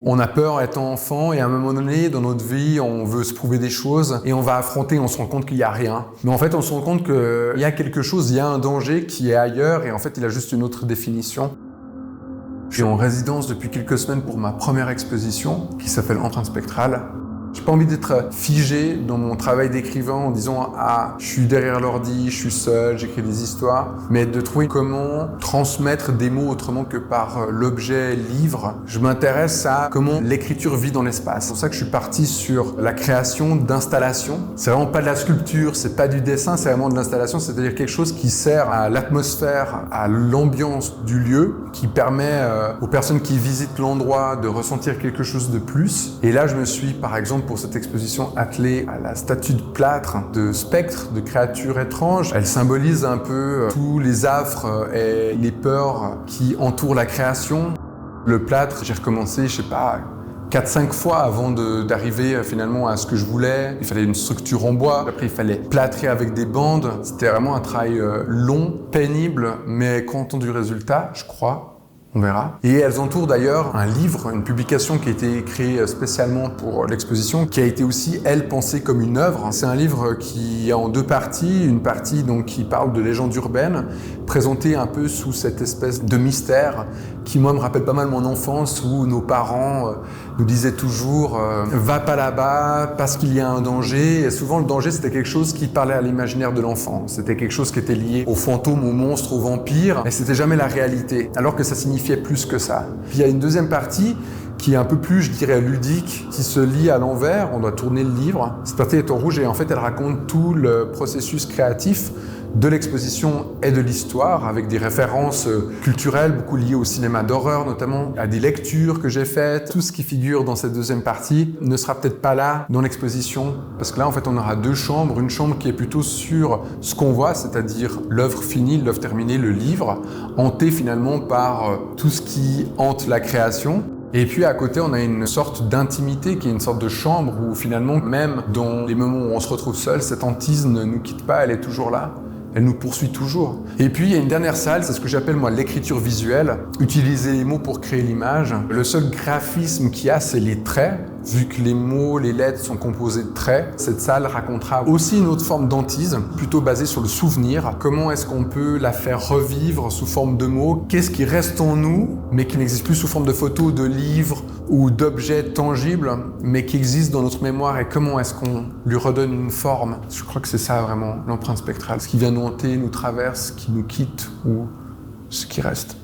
On a peur étant enfant et à un moment donné dans notre vie, on veut se prouver des choses et on va affronter, on se rend compte qu'il n'y a rien. Mais en fait, on se rend compte qu'il y a quelque chose, il y a un danger qui est ailleurs et en fait, il a juste une autre définition. Je suis en résidence depuis quelques semaines pour ma première exposition qui s'appelle Empreinte spectrale. J'ai pas envie d'être figé dans mon travail d'écrivain en disant « Ah, je suis derrière l'ordi, je suis seul, j'écris des histoires », mais de trouver comment transmettre des mots autrement que par l'objet livre. Je m'intéresse à comment l'écriture vit dans l'espace. C'est pour ça que je suis parti sur la création d'installations. C'est vraiment pas de la sculpture, c'est pas du dessin, c'est vraiment de l'installation, c'est-à-dire quelque chose qui sert à l'atmosphère, à l'ambiance du lieu, qui permet aux personnes qui visitent l'endroit de ressentir quelque chose de plus. Et là, je me suis, par exemple, pour cette exposition attelée à la statue de plâtre de spectres, de créatures étranges. Elle symbolise un peu tous les affres et les peurs qui entourent la création. Le plâtre, j'ai recommencé, je sais pas, 4-5 fois avant d'arriver finalement à ce que je voulais. Il fallait une structure en bois, après il fallait plâtrer avec des bandes. C'était vraiment un travail long, pénible, mais content du résultat, je crois. On verra. Et elles entourent d'ailleurs un livre, une publication qui a été créée spécialement pour l'exposition, qui a été aussi, elle, pensée comme une œuvre. C'est un livre qui est en 2 parties. Une partie donc qui parle de légendes urbaines, présentée un peu sous cette espèce de mystère qui, moi, me rappelle pas mal mon enfance où nos parents nous disaient toujours « Va pas là-bas parce qu'il y a un danger ». Et souvent, le danger, c'était quelque chose qui parlait à l'imaginaire de l'enfant. C'était quelque chose qui était lié aux fantômes, aux monstres, aux vampires. Et c'était jamais la réalité. Alors que ça signifiait plus que ça. Puis il y a une deuxième partie qui est un peu plus, je dirais, ludique, qui se lit à l'envers. On doit tourner le livre. Cette partie est en rouge et en fait, elle raconte tout le processus créatif de l'exposition et de l'histoire, avec des références culturelles, beaucoup liées au cinéma d'horreur notamment, à des lectures que j'ai faites. Tout ce qui figure dans cette deuxième partie ne sera peut-être pas là dans l'exposition, parce que là, en fait, on aura 2 chambres. Une chambre qui est plutôt sur ce qu'on voit, c'est-à-dire l'œuvre finie, l'œuvre terminée, le livre, hanté finalement par tout ce qui hante la création. Et puis à côté, on a une sorte d'intimité qui est une sorte de chambre où finalement, même dans les moments où on se retrouve seul, cette hantise ne nous quitte pas, elle est toujours là. Elle nous poursuit toujours. Et puis, il y a une dernière salle, c'est ce que j'appelle moi l'écriture visuelle. Utiliser les mots pour créer l'image. Le seul graphisme qu'il y a, c'est les traits. Vu que les mots, les lettres sont composés de traits, cette salle racontera aussi une autre forme d'hantise, plutôt basée sur le souvenir. Comment est-ce qu'on peut la faire revivre sous forme de mots? Qu'est-ce qui reste en nous, mais qui n'existe plus sous forme de photos, de livres ou d'objets tangibles, mais qui existe dans notre mémoire, et comment est-ce qu'on lui redonne une forme? Je crois que c'est ça vraiment, l'empreinte spectrale. Ce qui vient nous hanter, nous traverse, qui nous quitte ou ce qui reste.